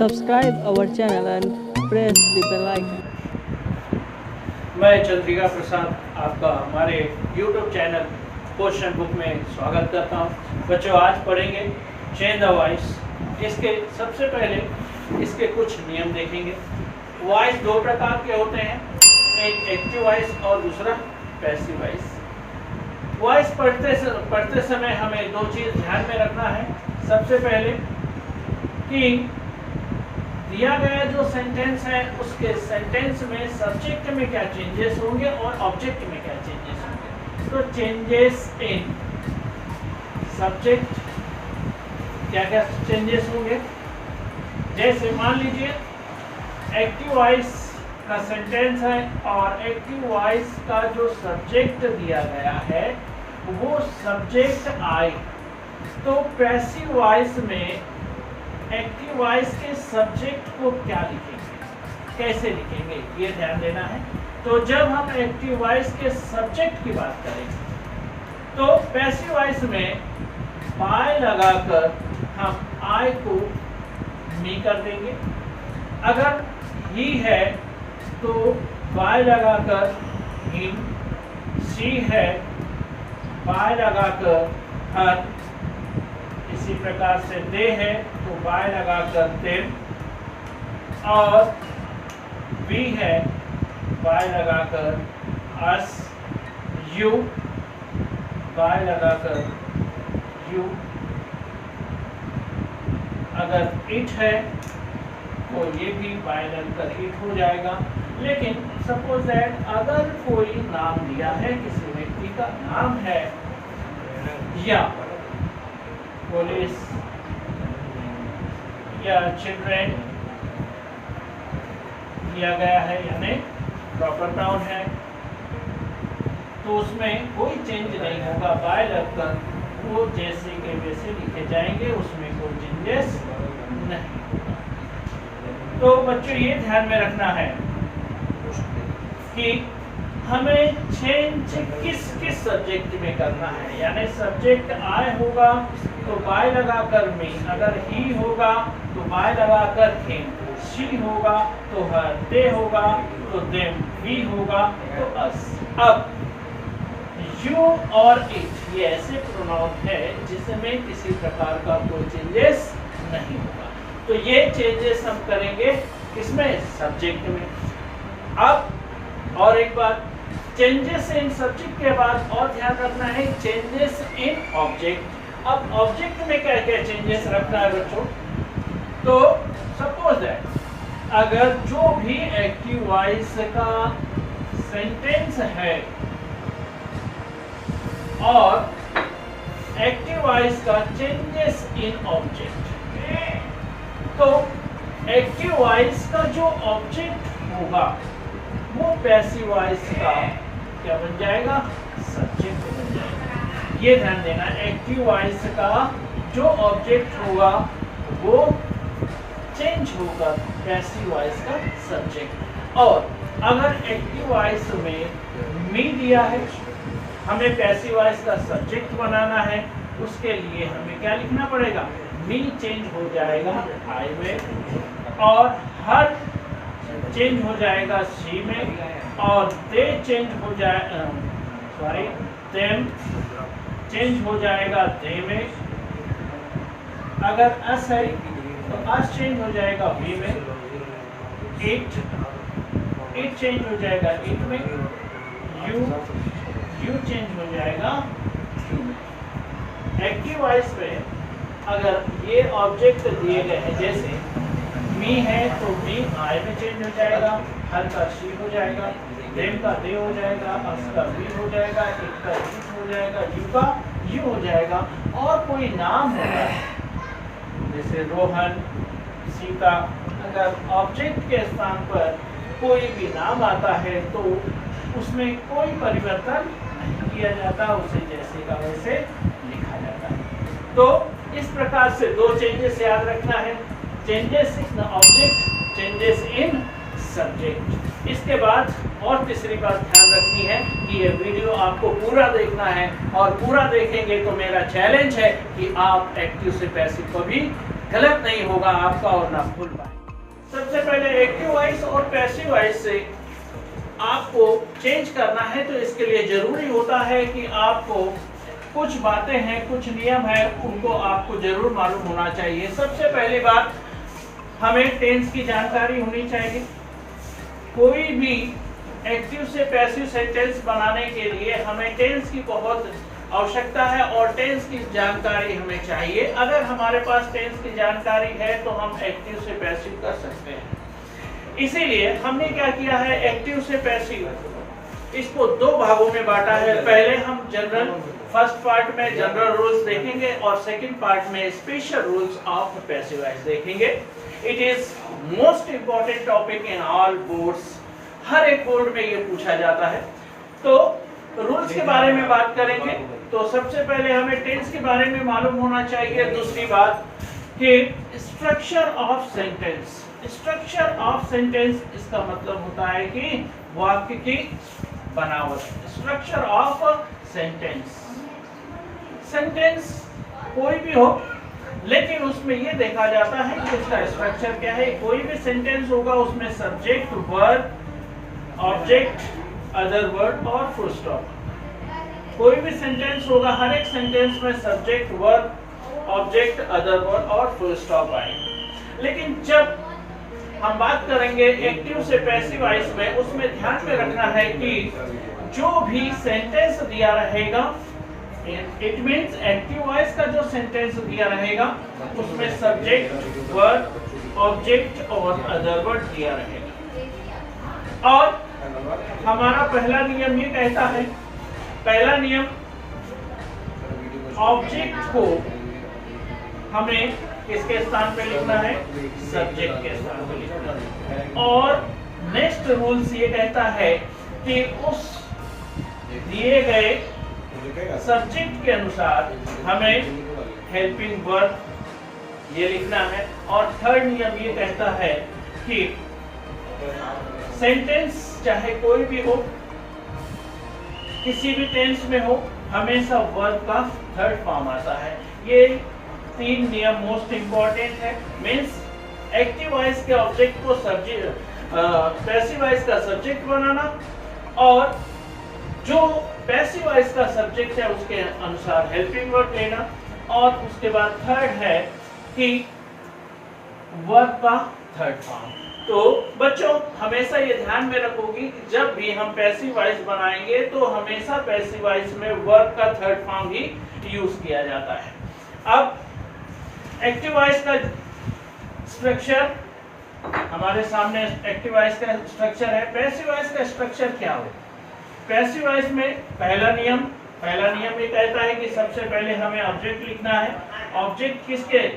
Subscribe our channel and press the bell icon. मैं चंद्रिका प्रसाद आपका हमारे YouTube चैनल क्वेश्चन बुक में स्वागत करता हूं। बच्चों, आज पढ़ेंगे चेंज द वॉइस। इसके सबसे पहले इसके कुछ नियम देखेंगे। वॉइस दो प्रकार के होते हैं, एक एक्टिव वॉइस और दूसरा पैसिव वॉइस। वॉइस पढ़ते समय हमें दो चीज़ ध्यान में रखना है। सबसे पहले कि दिया गया जो सेंटेंस है उसके सेंटेंस में सब्जेक्ट में क्या चेंजेस होंगे और ऑब्जेक्ट में क्या चेंजेस होंगे। तो चेंजेस इन सब्जेक्ट क्या क्या चेंजेस होंगे। जैसे मान लीजिए एक्टिव वॉइस का सेंटेंस है और एक्टिव वॉइस का जो सब्जेक्ट दिया गया है वो सब्जेक्ट आई, तो पैसिव वॉइस में एक्टिव वॉइस के सब्जेक्ट को क्या लिखेंगे, कैसे लिखेंगे, ये ध्यान देना है। तो जब हम एक्टिव वॉइस के सब्जेक्ट की बात करेंगे तो पैसिव वॉइस में बाय लगाकर हम आई को मी कर देंगे। अगर ही है तो बाय लगाकर हिम, शी है बाय लगाकर हर, इसी प्रकार से दे है तो बाय लगाकर देम, और वी है बाय लगाकर अस, यू बाय लगाकर यू। अगर इट है तो ये भी बाय लगकर इट हो जाएगा। लेकिन सपोज दैट अगर कोई नाम दिया है, किसी व्यक्ति का नाम है या पुलिस या चिल्ड्रेन दिया गया है, यानी प्रॉपर नाउन है, तो उसमें कोई चेंज नहीं होगा। बाय लगकर वो जैसे के वैसे लिखे जाएंगे, उसमें कोई चेंजेस नहीं होगा। तो बच्चों ये ध्यान में रखना है कि हमें चेंज किस किस सब्जेक्ट में करना है। यानी सब्जेक्ट आई होगा तो बाय लगाकर मी, अगर ही होगा तो बाय लगाकर हिम, शी होगा तो हर, दे होगा तो देम, वी होगा तो अस। अब यू और इट ये ऐसे प्रोनाउन है जिसमें किसी प्रकार का कोई चेंजेस नहीं होगा। तो ये चेंजेस हम करेंगे किसमें, सब्जेक्ट में। अब और एक बात, चेंजेस इन सब्जेक्ट के बाद और ध्यान रखना है चेंजेस इन ऑब्जेक्ट। अब ऑब्जेक्ट में क्या क्या चेंजेस रखना है बच्चों। तो सपोज दैट अगर जो भी एक्टिव वॉइस का सेंटेंस है और एक्टिव वॉइस का चेंजेस इन ऑब्जेक्ट, तो एक्टिव वॉइस का जो ऑब्जेक्ट होगा वो पैसिव वॉइस का क्या बन जाएगा, सब्जेक्ट बन जाएगा। ये ध्यान देना, एक्टिव वॉइस का जो ऑब्जेक्ट होगा वो चेंज होगा पैसिव वॉइस का सब्जेक्ट। और अगर एक्टिव वॉइस में मी दिया है, हमें पैसिव वॉइस का सब्जेक्ट बनाना है, उसके लिए हमें क्या लिखना पड़ेगा, मी चेंज हो जाएगा आई में, और हर चेंज हो जाएगा शी में, और दे चेंज हो जाए देम चेंज हो जाएगा दे में। अगर अस है तो अस चेंज हो जाएगा वी में, इट चेंज हो जाएगा इट में, यू चेंज हो जाएगा यू में। एक्टिव वॉइस में अगर ये ऑब्जेक्ट दिए गए हैं, जैसे मी है तो मी आई में चेंज हो जाएगा, हर का शी हो जाएगा, देम का दे हो जाएगा, अस का वी हो जाएगा, इट का इट हो जाएगा, यू का यू हो जाएगा। और कोई नाम होगा जैसे रोहन, सीता, अगर ऑब्जेक्ट के स्थान पर कोई भी नाम आता है तो उसमें कोई परिवर्तन नहीं किया जाता, उसे जैसे का वैसे लिखा जाता है। तो इस प्रकार से दो चेंजेस याद रखना है, changes in object, changes in subject. इसके बाद और तीसरी बात ध्यान रखनी है कि ये वीडियो आपको पूरा देखना है, और पूरा देखेंगे तो मेरा चैलेंज है कि आप एक्टिव से पैसिव को भी गलत नहीं होगा आपका और ना भूल पाए। सबसे पहले एक्टिव वॉइस और पैसिव वॉइस से आपको चेंज करना है तो इसके लिए जरूरी होता है कि आपको कुछ बातें हैं, कुछ नियम है, उनको आपको जरूर मालूम होना चाहिए। सबसे पहली बात, हमें टेंस की जानकारी होनी चाहिए। कोई भी एक्टिव से पैसिव सेंटेंस बनाने के लिए हमें टेंस की बहुत आवश्यकता है और टेंस की जानकारी हमें चाहिए। अगर हमारे पास टेंस की जानकारी है तो हम एक्टिव से पैसिव कर सकते हैं। इसीलिए हमने क्या किया है, एक्टिव से पैसिव इसको दो भागों में बांटा है। पहले हम जनरल, फर्स्ट पार्ट में जनरल रूल्स देखेंगे और सेकंड पार्ट में special rules of passive voice देखेंगे। It is most important topic in all boards, हर एक बोर्ड में ये पूछा जाता है। तो रूल्स के बारे में बात करेंगे तो सबसे पहले हमें टेंस के बारे में मालूम होना चाहिए। दूसरी बात कि structure of sentence, structure of sentence इसका मतलब होता है कि वाक्य की बनावट। स्ट्रक्चर ऑफ सेंटेंस, सेंटेंस कोई भी हो लेकिन उसमें ये देखा जाता है कि उसका स्ट्रक्चर क्या है। कोई भी सेंटेंस होगा उसमें subject, verb, object, other word और फुल स्टॉप। कोई भी सेंटेंस होगा, हर एक सेंटेंस में subject, verb, object, other word और फुल स्टॉप आएंगे। लेकिन जब हम बात करेंगे एक्टिव से पैसिव वॉइस में, उसमें ध्यान में रखना है कि जो भी सेंटेंस दिया रहेगा, इट मींस एक्टिव वॉइस का जो सेंटेंस दिया रहेगा उसमें सब्जेक्ट, वर्ब, ऑब्जेक्ट और अदर वर्ड दिया रहेगा। और हमारा पहला नियम ये कहता है, पहला नियम, ऑब्जेक्ट को हमें किसके स्थान पे लिखना है, सब्जेक्ट के स्थान पे लिखना है। और नेक्स्ट रूल्स ये कहता है कि उस दिए गए सब्जेक्ट के अनुसार हमें हेल्पिंग वर्ब ये लिखना है। और थर्ड नियम ये कहता है कि सेंटेंस चाहे कोई भी हो, किसी भी टेंस में हो, हमेशा वर्ब का थर्ड फॉर्म आता है। ये तीन नियम मोस्ट इंपॉर्टेंट है। मींस एक्टिव वॉइस के ऑब्जेक्ट को सब्जेक्ट, पैसिव वॉइस का सब्जेक्ट बनाना और जो पैसिव वॉइस का सब्जेक्ट है उसके अनुसार हेल्पिंग वर्ब लेना। और उसके बाद थर्ड है कि वर्ब का थर्ड फॉर्म। तो बच्चों हमेशा ये ध्यान में रखोगी कि जब भी हम पैसिव वॉइस बनाएंगे तो हमेशा पैसिव वॉइस में वर्ब का थर्ड फॉर्म ही यूज किया जाता है। अब एक्टिव वॉइस का स्ट्रक्चर हमारे सामने, एक्टिव वॉइस का स्ट्रक्चर है। पैसिव वॉइस का स्ट्रक्चर क्या हो? पैसिव वॉइस में पहला नियम ये कहता है कि सबसे पहले हमें ऑब्जेक्ट लिखना है। ऑब्जेक्ट किसके?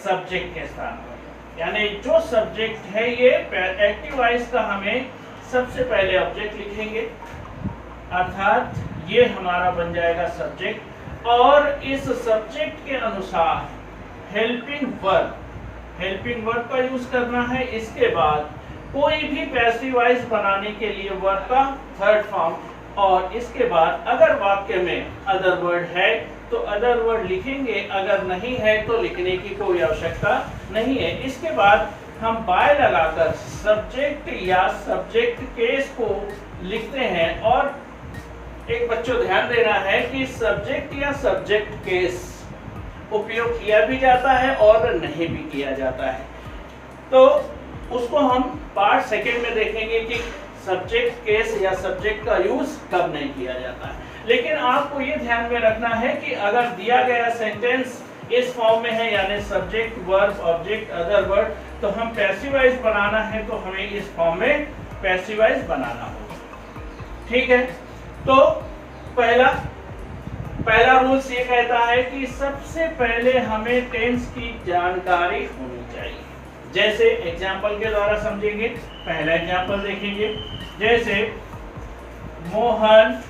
सब्जेक्ट के स्थान पर, यानी जो सब्जेक्ट है ये एक्टिव वॉइस का हमें सबसे पहले ऑब्जेक्ट लिखेंगे, अर्थात ये हमारा बन जाएगा सब्जेक्ट। और इस सब्जेक्ट के अनुसार हेल्पिंग वर्ब का यूज करना है। इसके बाद कोई भी पैसिव वॉइस बनाने के लिए वर्ब का थर्ड फॉर्म। और इसके बाद अगर वाक्य में अदर वर्ड है तो अदर वर्ड लिखेंगे, अगर नहीं है तो लिखने की कोई आवश्यकता नहीं है। इसके बाद हम बाय लगाकर सब्जेक्ट या सब्जेक्ट केस को लिखते हैं। और एक बच्चों ध्यान देना है कि सब्जेक्ट या सब्जेक्ट केस उपयोग किया भी जाता है और नहीं भी किया जाता है। तो उसको हम पार्ट सेकंड में देखेंगे कि सब्जेक्ट केस या सब्जेक्ट का यूज कब नहीं किया जाता है। लेकिन आपको ये ध्यान में रखना है कि अगर दिया गया सेंटेंस इस फॉर्म में है, यानी subject, verb, object, other word, तो हम पैसिव वॉइस बनाना है तो हमें इस फॉर्म में पैसिव वॉइस बनाना होगा। ठीक है, तो पहला रूल्स ये कहता है कि सबसे पहले हमें टेंस की जानकारी होनी चाहिए। जैसे एग्जाम्पल के द्वारा समझेंगे। पहला एग्जाम्पल देखेंगे, जैसे मोहन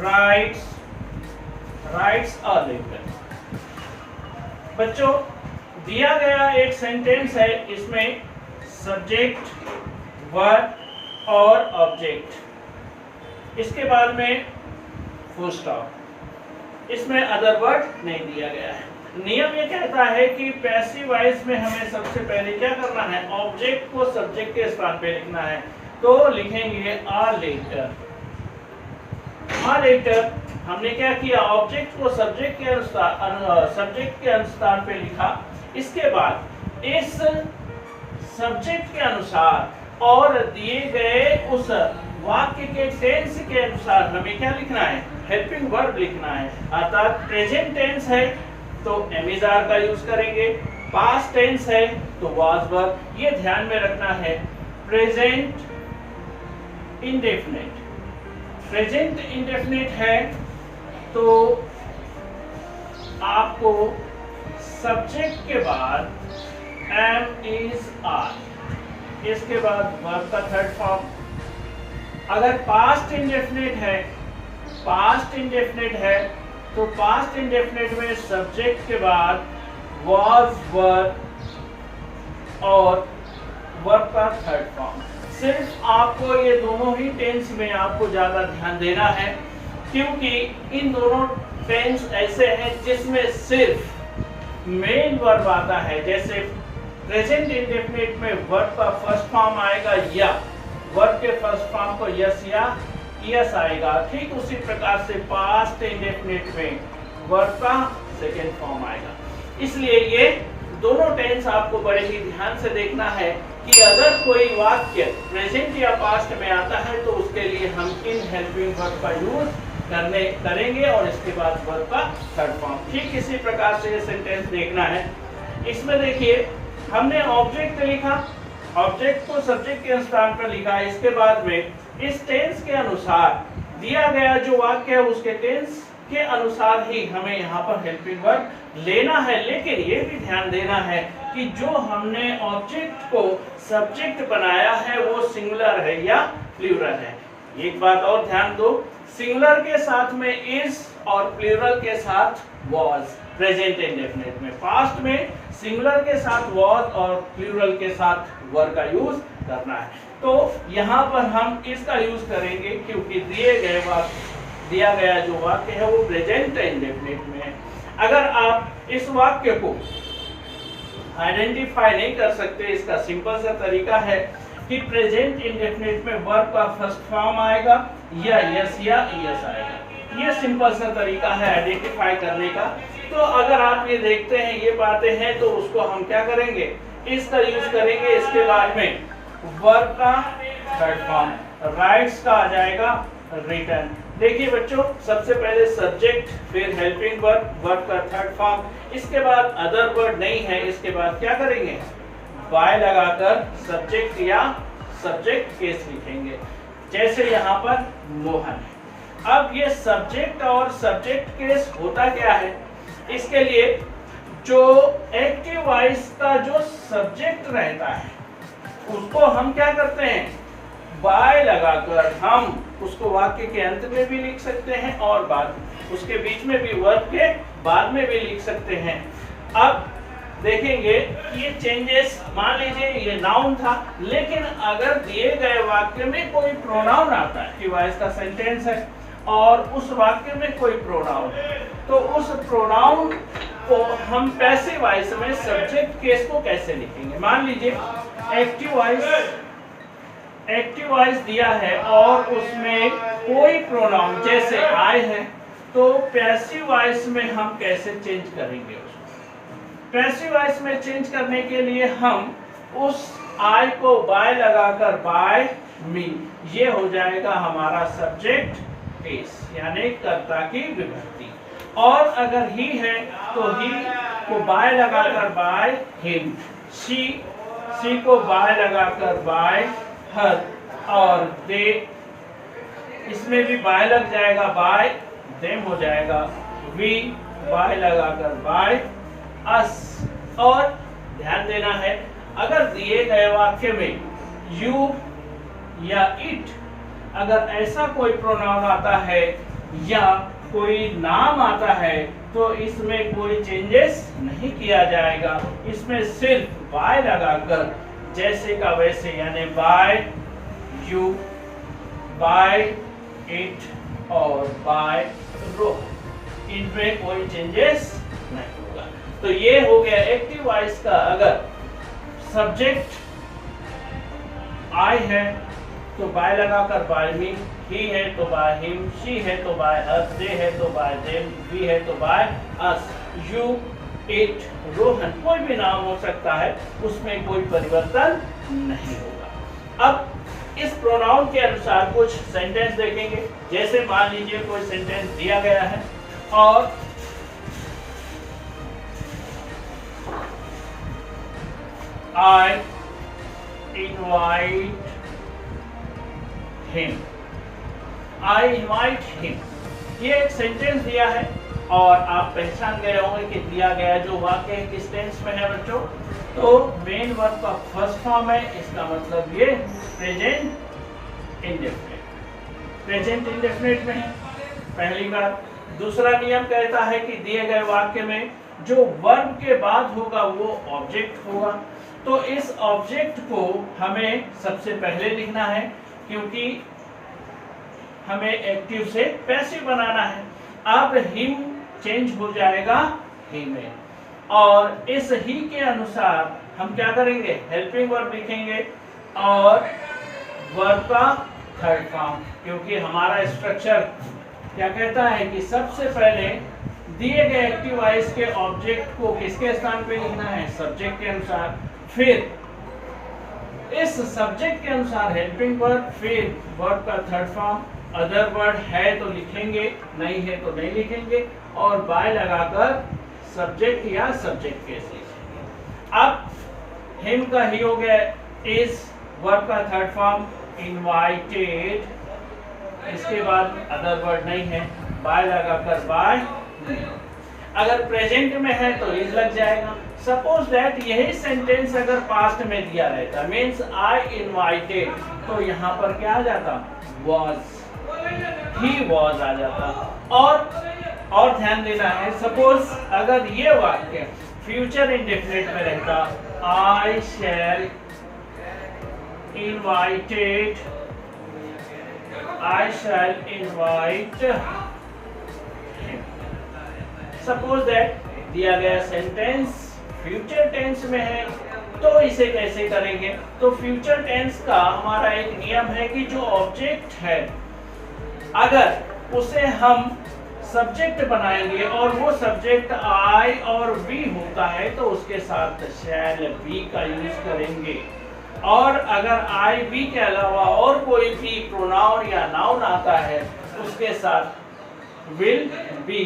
राइट्स अ लेटर। बच्चों दिया गया एक सेंटेंस है, इसमें सब्जेक्ट, वर्ब और ऑब्जेक्ट, इसके बाद में फुल स्टॉप, इसमें अदर वर्ड नहीं दिया गया है। नियम ये कहता है कि पैसिव वॉइस में हमें सबसे पहले क्या करना है, ऑब्जेक्ट को सब्जेक्ट के स्थान पे लिखना है। तो लिखेंगे आ लेटर। आ लेटर हमने क्या किया, ऑब्जेक्ट को सब्जेक्ट के अनुसार पे लिखा। इसके बाद इस सब्जेक्ट के अनुसार और दिए गए उस वाक्य के टेंस के अनुसार हमें क्या लिखना है, हेल्पिंग वर्ब लिखना है। अर्थात प्रेजेंट टेंस है तो एम आर का यूज करेंगे, पास्ट टेंस है तो वाज वर्ब। ये ध्यान में रखना है। प्रेजेंट इंडेफिनिट, प्रेजेंट इंडेफिनिट है तो आपको सब्जेक्ट के बाद एम इज आर, इसके बाद वर्ब का थर्ड फॉर्म। अगर पास्ट इंडेफिनिट है, पास्ट इंडेफिनिट है तो पास्ट इंडेफिनिट में सब्जेक्ट के बाद वाज वर्ब और वर्ब का थर्ड फॉर्म। सिर्फ आपको ये दोनों ही टेंस में आपको ज्यादा ध्यान देना है, क्योंकि इन दोनों टेंस ऐसे हैं जिसमें सिर्फ मेन वर्ब आता है। जैसे प्रेजेंट इंडेफिनिट में वर्ब का फर्स्ट फॉर्म आएगा या वर्ब के फर्स्ट फॉर्म को यस या यस आएगा। ठीक उसी प्रकार से पास्ट इंडेफिनिट में वर्ब का सेकेंड फॉर्म आएगा। इसलिए ये दोनों टेंस आपको बड़े ही ध्यान से देखना है कि अगर कोई वाक्य प्रेजेंट या पास्ट में आता है तो उसके लिए हम इन हेल्पिंग वर्ब का यूज करेंगे और इसके बाद वर्ब का थर्ड फॉर्म। ठीक इसी प्रकार से ये सेंटेंस देखना है। इसमें देखिए हमने ऑब्जेक्ट लिखा, ऑब्जेक्ट को सब्जेक्ट के स्थान पर लिखा। इसके बाद में इस टेंस के अनुसार दिया गया जो वाक्य है उसके टेंस के अनुसार ही हमें यहाँ पर हेल्पिंग वर्ब लेना है। लेकिन ये भी ध्यान देना है कि जो हमने ऑब्जेक्ट को सब्जेक्ट बनाया है वो सिंगुलर है या प्लूरल है। एक बात और ध्यान दो, सिंगुलर के साथ में इज और प्लूरल के साथ वाज प्रेजेंट इंडेफिनिट में, पास्ट में सिंगुलर के साथ वाज और प्लूरल के साथ वर का यूज करना है। तो यहाँ पर हम इसका यूज करेंगे क्योंकि दिया गया जो वाक्य है वो प्रेजेंट इंडेफिनिट में है। अगर आप इस वाक्य को आइडेंटिफाई नहीं कर सकते, इसका सिंपल सा तरीका है कि प्रेजेंट इंडेफिनिट में वर्ब का फर्स्ट फॉर्म आएगा या यस आएगा। ये सिंपल सा तरीका है आइडेंटिफाई करने का। तो अगर आप ये देखते हैं ये बातें हैं तो उसको हम क्या करेंगे, इसका यूज करेंगे। इसके बाद में वर्ब का थर्ड फॉर्म, राइट्स का आ जाएगा रिटर्न। देखिए बच्चों, सबसे पहले सब्जेक्ट, फिर हेल्पिंग वर्ब, वर्ब का थर्ड फॉर्म, इसके बाद अदर वर्ड नहीं है, इसके बाद क्या करेंगे, बाय लगाकर सब्जेक्ट या सब्जेक्ट केस लिखेंगे। जैसे यहाँ पर मोहन है। अब ये सब्जेक्ट और सब्जेक्ट केस होता क्या है, इसके लिए जो एक्टिव वॉइस का जो सब्जेक्ट रहता है उसको हम क्या करते हैं, बाय लगाकर हम उसको वाक्य के अंत में भी लिख सकते हैं और बाद उसके बीच में भी, वर्ब के बाद में भी लिख सकते हैं। अब देखेंगे ये चेंजेस, मान लीजिए ये नाउन था, लेकिन अगर दिए गए वाक्य में कोई प्रोनाउन आता है, कि वॉइस का सेंटेंस है और उस वाक्य में कोई प्रोनाउन है, तो उस प्रोनाउन को हम पैसिव वॉइस में सब्जेक्ट केस को कैसे लिखेंगे। मान लीजिए एक्टिव वॉइस दिया है और उसमें कोई प्रोनाउन जैसे आई है, तो पैसिव वॉइस में हम कैसे चेंज करेंगे उसको। पैसिव वॉइस में चेंज करने के लिए हम उस आई को बाय लगाकर बाय मी, ये हो जाएगा हमारा सब्जेक्ट केस, यानी कर्ता की विभक्ति। और अगर ही है तो ही को बाय लगाकर बाय हिम, शी को बाय लगाकर बाय हर, और दे, इसमें भी बाय लग जाएगा बाय देम हो जाएगा, वी बाय लगाकर बाय अस। और ध्यान देना है, अगर दिए गए वाक्य में यू या इट, अगर ऐसा कोई प्रोनाउन आता है या कोई नाम आता है तो इसमें कोई चेंजेस नहीं किया जाएगा। इसमें सिर्फ बाय लगाकर जैसे का वैसे, यानी बाय यू, बाय इट और बाय रोहन, इनमें कोई चेंजेस नहीं होगा। तो ये हो गया एक्टिव वॉइस का। अगर सब्जेक्ट आई है तो बाय लगाकर बाय मी, ही है तो बाय हिम, शी है तो बाय अस, दे है तो बाय देम, वी है तो by us, you, it, Rohan, कोई भी नाम हो सकता है, उसमें कोई परिवर्तन नहीं होगा। अब इस प्रोनाउन के अनुसार कुछ सेंटेंस देखेंगे। जैसे मान लीजिए कोई सेंटेंस दिया गया है और I invite him, I invite him, ये एक सेंटेंस दिया है और आप पहचान गए होंगे कि दिया गया जो वाक्य किस टेंस में है बच्चों। तो मेन वर्ब का फर्स्ट फॉर्म है, इसका मतलब ये प्रेजेंट इंडेफिनिट, प्रेजेंट इंडेफिनिट में है, पहली बात। दूसरा नियम कहता है कि दिए गए वाक्य में जो वर्ब के बाद होगा वो ऑब्जेक्ट होगा। तो इस ऑब्जेक्ट को हमें सबसे पहले लिखना है क्योंकि हमें एक्टिव से पैसिव बनाना है। अब हिम चेंज हो जाएगा ही में, और इस ही के अनुसार हम क्या करेंगे, हेल्पिंग वर्ब लिखेंगे और वर्ब का थर्ड फॉर्म, क्योंकि हमारा स्ट्रक्चर क्या कहता है कि सबसे पहले दिए गए एक्टिव वॉइस के ऑब्जेक्ट को किसके स्थान पे लिखना है, सब्जेक्ट के अनुसार, फिर इस सब्जेक्ट के अनुसार हेल्पिंग वर्ब, फिर वर्ब का थर्ड फॉर्म, अदर वर्ड है तो लिखेंगे, नहीं है तो नहीं लिखेंगे, और बाय लगाकर सब्जेक्ट या सब्जेक्ट केस लिखेंगे। अब हिम का ही हो गया, इज वर्ब का थर्ड फॉर्म, इनवाइटेड, इसके बाद अदर वर्ड नहीं है, बाय लगाकर बाय। अगर प्रेजेंट में है तो इज लग जाएगा। सपोज दैट यही सेंटेंस अगर पास्ट में दिया रहता, मीन्स आई इनवाइटेड, तो यहाँ पर क्या आ जाता, वॉज, ही वॉज आ जाता। और ध्यान देना है, सपोज अगर ये वाक्य फ्यूचर इंडेफिनिट में रहता, I shall invited, I shall invite, suppose that दिया गया सेंटेंस फ्यूचर टेंस में है, तो इसे कैसे करेंगे। तो फ्यूचर टेंस का हमारा एक नियम है कि जो ऑब्जेक्ट है अगर उसे हम सब्जेक्ट बनाएंगे और वो सब्जेक्ट आई और वी होता है तो उसके साथ शैल बी का यूज करेंगे, और अगर आई वी के अलावा और कोई भी प्रोनाउन या नाउन आता है उसके साथ विल बी,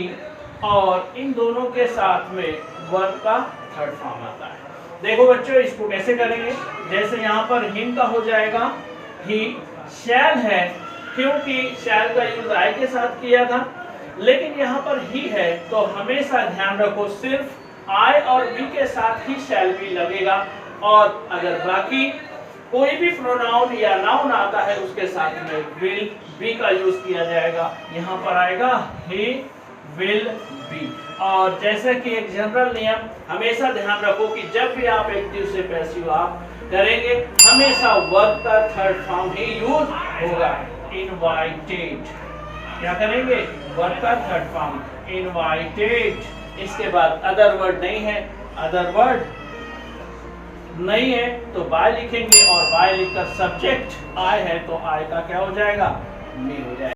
और इन दोनों के साथ में वर्ब का थर्ड फॉर्म आता है। देखो बच्चों इसको कैसे करेंगे, जैसे यहाँ पर हिम का हो जाएगा ही, शैल है क्योंकि शैल का यूज आई के साथ किया था, लेकिन यहाँ पर ही है तो हमेशा ध्यान रखो सिर्फ आई और वी के साथ ही शैल भी लगेगा, और अगर बाकी कोई भी प्रोनाउन या नाउन आता है उसके साथ में विल बी का यूज किया जाएगा। यहाँ पर आएगा ही विल बी। और जैसे कि एक जनरल नियम हमेशा ध्यान रखो कि जब भी आप एक्टिव से पैसिव आप करेंगे हमेशा वर्ब का थर्ड फॉर्म ही यूज होगा, इनवाइटेड। क्या करेंगे, वर्ब का थर्ड फॉर्म इनवाइटेड। इसके बाद अदर वर्ड नहीं है, अदर वर्ड नहीं है तो बाय लिखेंगे, और बाय लिखकर सब्जेक्ट आई है तो आई का क्या हो जाएगा, मी हो